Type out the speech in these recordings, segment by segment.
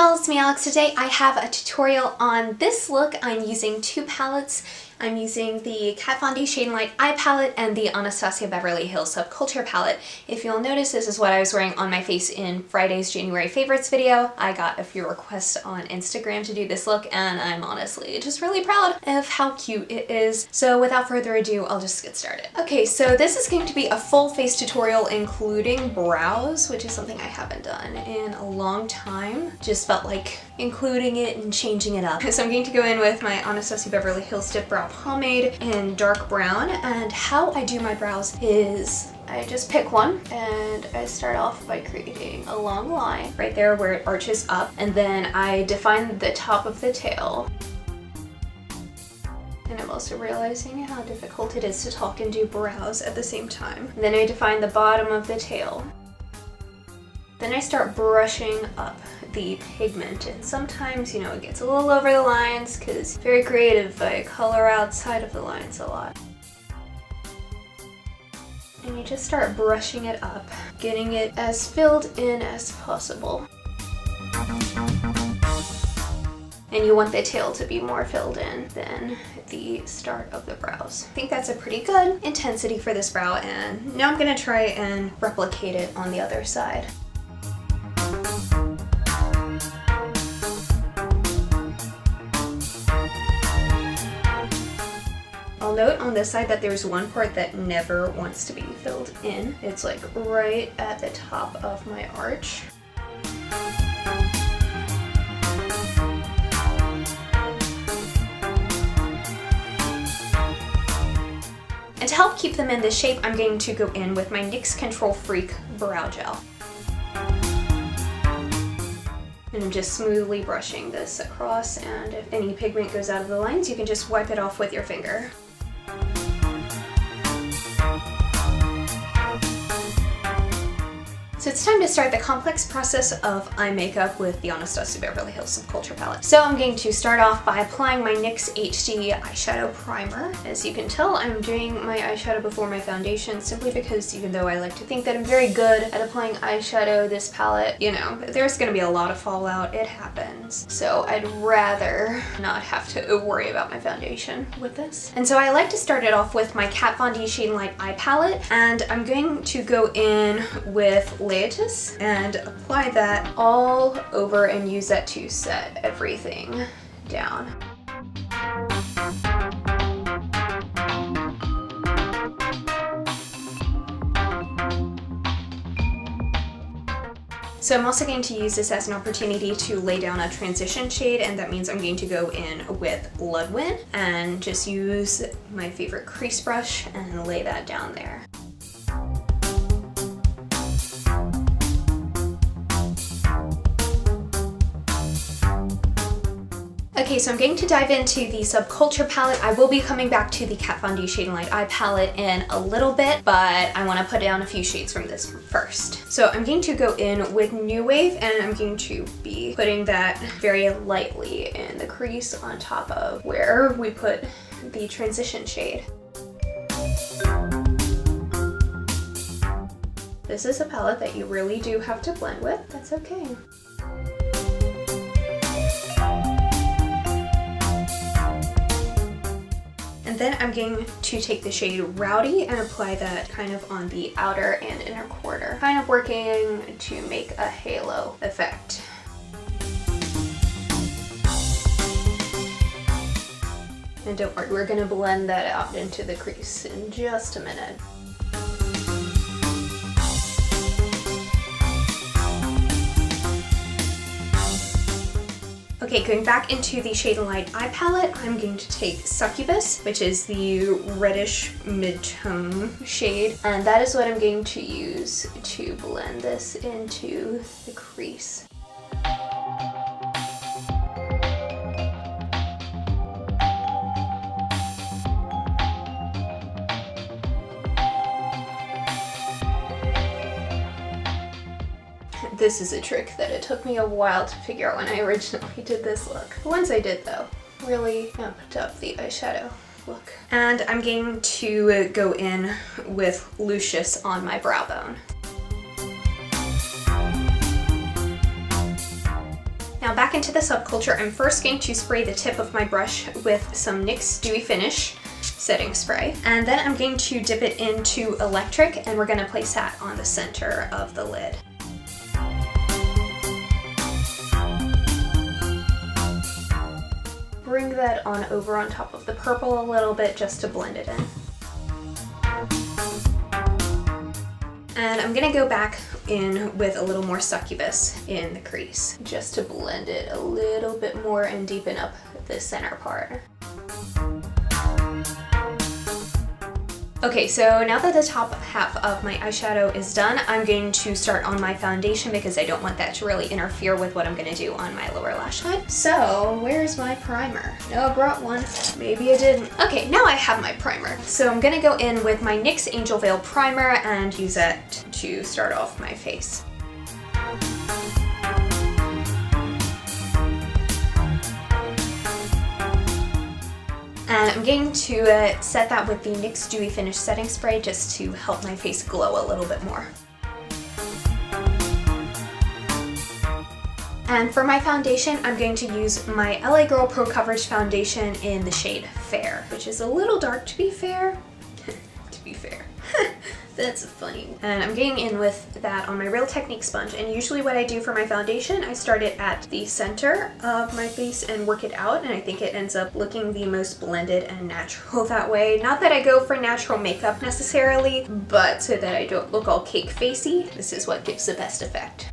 y'all, it's me Alex. Today I have a tutorial on this look. I'm using two palettes. I'm using the Kat Von D Shade and Light Eye Palette and the Anastasia Beverly Hills Subculture Palette. If you'll notice, this is what I was wearing on my face in Friday's January Favorites video. I got a few requests on Instagram to do this look and I'm honestly just really proud of how cute it is. So without further ado, I'll just get started. Okay, so this is going to be a full face tutorial including brows, which is something I haven't done in a long time. Just felt like including it and changing it up. So I'm going to go in with my Anastasia Beverly Hills Dipbrow Pomade in dark brown, and how I do my brows is I just pick one and I start off by creating a long line right there where it arches up, and then I define the top of the tail. And I'm also realizing how difficult it is to talk and do brows at the same time. And then I define the bottom of the tail. Then I start brushing up the pigment, and sometimes, you know, it gets a little over the lines because very creative. I color outside of the lines a lot. And you just start brushing it up, getting it as filled in as possible. And you want the tail to be more filled in than the start of the brows. I think that's a pretty good intensity for this brow, and now I'm gonna try and replicate it on the other side. I'll note on this side that there's one part that never wants to be filled in. It's like right at the top of my arch. And to help keep them in this shape, I'm going to go in with my NYX Control Freak Brow Gel. And I'm just smoothly brushing this across, and if any pigment goes out of the lines, you can just wipe it off with your finger. So it's time to start the complex process of eye makeup with the Anastasia Beverly Hills Subculture palette. So I'm going to start off by applying my NYX HD Eyeshadow Primer. As you can tell, I'm doing my eyeshadow before my foundation simply because even though I like to think that I'm very good at applying eyeshadow, this palette, you know, there's gonna be a lot of fallout. It happens. So I'd rather not have to worry about my foundation with this. And so I like to start it off with my Kat Von D Shade and Light Eye Palette, and I'm going to go in with and apply that all over and use that to set everything down. So I'm also going to use this as an opportunity to lay down a transition shade, and that means I'm going to go in with Bloodwind and just use my favorite crease brush and lay that down there. Okay, so I'm going to dive into the Subculture palette. I will be coming back to the Kat Von D Shade and Light Eye palette in a little bit, but I want to put down a few shades from this first. So I'm going to go in with New Wave, and I'm going to be putting that very lightly in the crease on top of where we put the transition shade. This is a palette that you really do have to blend with. That's okay. And then I'm going to take the shade Rowdy and apply that kind of on the outer and inner quarter, kind of working to make a halo effect. And don't worry, we're gonna blend that out into the crease in just a minute. Okay, going back into the Shade and Light Eye Palette, I'm going to take Succubus, which is the reddish mid-tone shade, and that is what I'm going to use to blend this into the crease. This is a trick that it took me a while to figure out when I originally did this look. Once I did though, really amped up the eyeshadow look. And I'm going to go in with Lucius on my brow bone. Now back into the Subculture, I'm first going to spray the tip of my brush with some NYX Dewy Finish setting spray. And then I'm going to dip it into Electric, and we're going to place that on the center of the lid. Bring that on over on top of the purple a little bit just to blend it in. And I'm gonna go back in with a little more Succubus in the crease, just to blend it a little bit more and deepen up the center part. Okay, so now that the top half of my eyeshadow is done, I'm going to start on my foundation because I don't want that to really interfere with what I'm gonna do on my lower lash line. So, where's my primer? No, I brought one. Maybe I didn't. Okay, now I have my primer. So I'm gonna go in with my NYX Angel Veil Primer and use it to start off my face. And I'm going to set that with the NYX Dewy Finish Setting Spray just to help my face glow a little bit more. And for my foundation, I'm going to use my LA Girl Pro Coverage Foundation in the shade Fair, which is a little dark to be fair. To be fair. That's funny. And I'm getting in with that on my Real Technique sponge. And usually what I do for my foundation, I start it at the center of my face and work it out. And I think it ends up looking the most blended and natural that way. Not that I go for natural makeup necessarily, but so that I don't look all cake facey, this is what gives the best effect.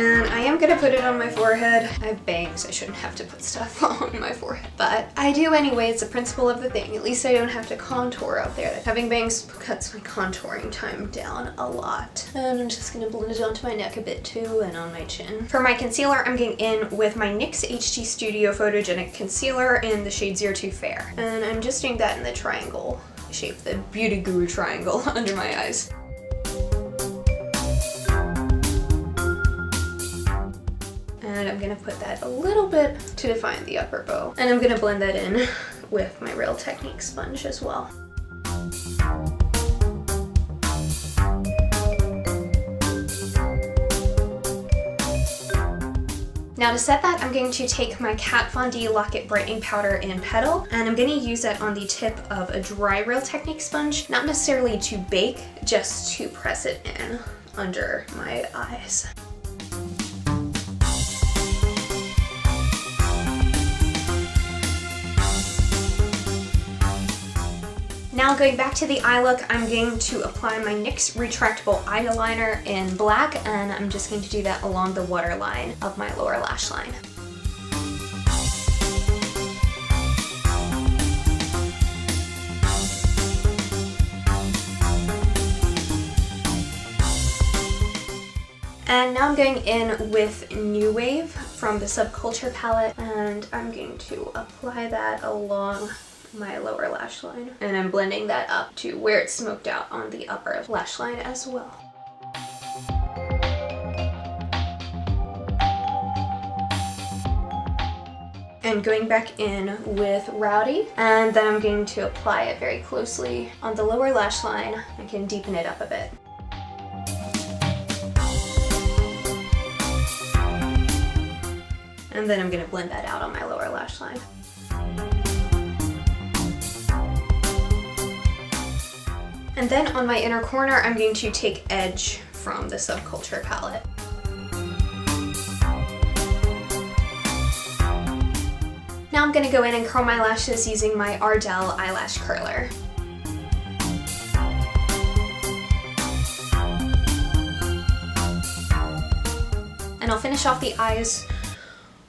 And I am gonna put it on my forehead. I have bangs, I shouldn't have to put stuff on my forehead, but I do anyway. It's the principle of the thing. At least I don't have to contour out there. Having bangs cuts my contouring time down a lot. And I'm just gonna blend it onto my neck a bit too and on my chin. For my concealer, I'm getting in with my NYX HD Studio Photogenic Concealer in the shade 02 Fair. And I'm just doing that in the triangle shape, the Beauty Guru triangle under my eyes. And I'm gonna put that a little bit to define the upper bow. And I'm gonna blend that in with my Real Technique sponge as well. Now to set that, I'm going to take my Kat Von D Lock-It Brightening Powder in Petal, and I'm going to use that on the tip of a dry Real Technique sponge, not necessarily to bake, just to press it in under my eyes. Now going back to the eye look, I'm going to apply my NYX Retractable Eyeliner in black, and I'm just going to do that along the waterline of my lower lash line. And now I'm going in with New Wave from the Subculture palette, and I'm going to apply that along my lower lash line, and I'm blending that up to where it's smoked out on the upper lash line as well. And going back in with Rowdy, and then I'm going to apply it very closely on the lower lash line. I can deepen it up a bit. And then I'm going to blend that out on my lower lash line. And then on my inner corner, I'm going to take Edge from the Subculture palette. Now I'm going to go in and curl my lashes using my Ardell eyelash curler. And I'll finish off the eyes.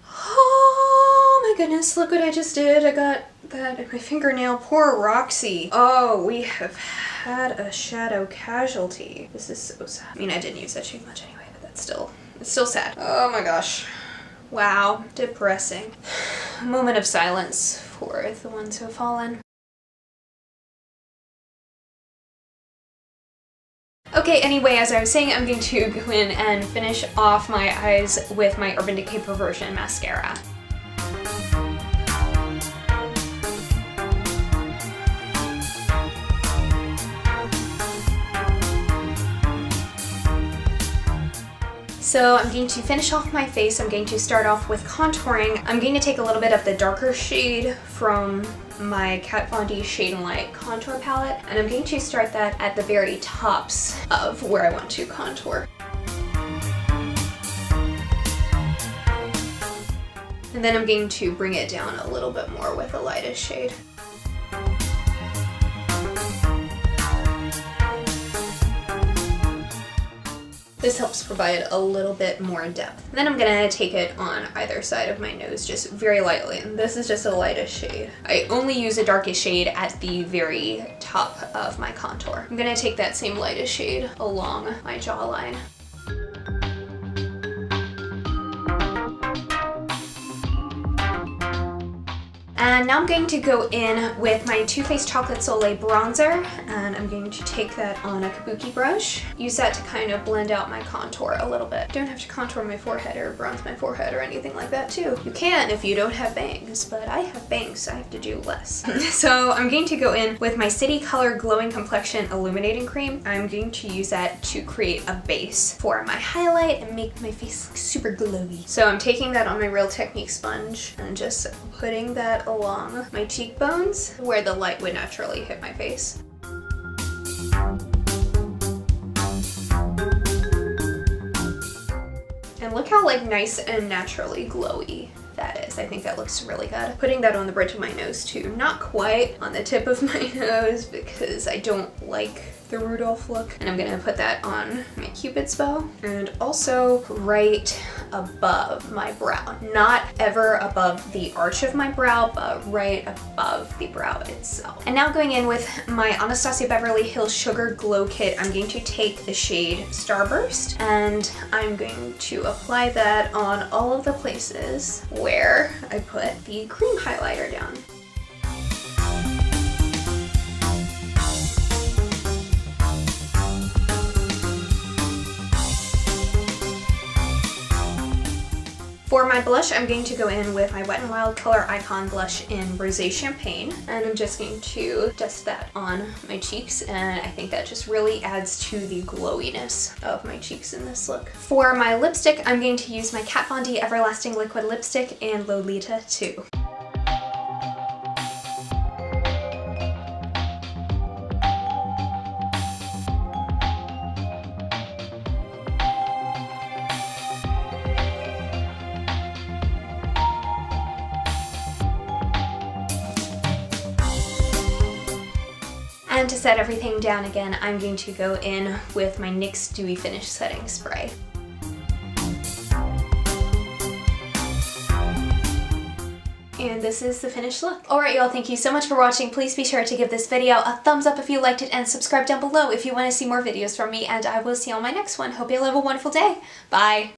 Oh my goodness, look what I just did. I got that in my fingernail. Poor Roxy. Oh, we have had a shadow casualty. This is so sad. I mean, I didn't use that shade much anyway, but it's still sad. Oh my gosh. Wow, depressing. A moment of silence for the ones who have fallen. Okay, anyway, as I was saying, I'm going to go in and finish off my eyes with my Urban Decay Perversion mascara. So I'm going to finish off my face. I'm going to start off with contouring. I'm going to take a little bit of the darker shade from my Kat Von D Shade and Light contour palette, and I'm going to start that at the very tops of where I want to contour. And then I'm going to bring it down a little bit more with the lightest shade. This helps provide a little bit more depth. And then I'm gonna take it on either side of my nose just very lightly. And this is just the lightest shade. I only use the darkest shade at the very top of my contour. I'm gonna take that same lightest shade along my jawline. And now I'm going to go in with my Too Faced Chocolate Soleil bronzer, and I'm going to take that on a kabuki brush. Use that to kind of blend out my contour a little bit. Don't have to contour my forehead or bronze my forehead or anything like that too. You can if you don't have bangs, but I have bangs, so I have to do less. So I'm going to go in with my City Color Glowing Complexion Illuminating Cream. I'm going to use that to create a base for my highlight and make my face look super glowy. So I'm taking that on my Real Technique sponge and just putting that along my cheekbones where the light would naturally hit my face. And look how like nice and naturally glowy that is. I think that looks really good. Putting that on the bridge of my nose too. Not quite on the tip of my nose because I don't like the Rudolph look. And I'm gonna put that on my Cupid's bow and also right above my brow. Not ever above the arch of my brow, but right above the brow itself. And now going in with my Anastasia Beverly Hills Sugar Glow Kit, I'm going to take the shade Starburst and I'm going to apply that on all of the places where I put the cream highlighter down. For my blush, I'm going to go in with my Wet n Wild Color Icon blush in Rosé Champagne, and I'm just going to dust that on my cheeks, and I think that just really adds to the glowiness of my cheeks in this look. For my lipstick, I'm going to use my Kat Von D Everlasting Liquid Lipstick in Lolita 2. And to set everything down again, I'm going to go in with my NYX Dewy Finish Setting Spray. And this is the finished look. Alright y'all, thank you so much for watching. Please be sure to give this video a thumbs up if you liked it and subscribe down below if you want to see more videos from me, and I will see you on my next one. Hope you all have a wonderful day. Bye!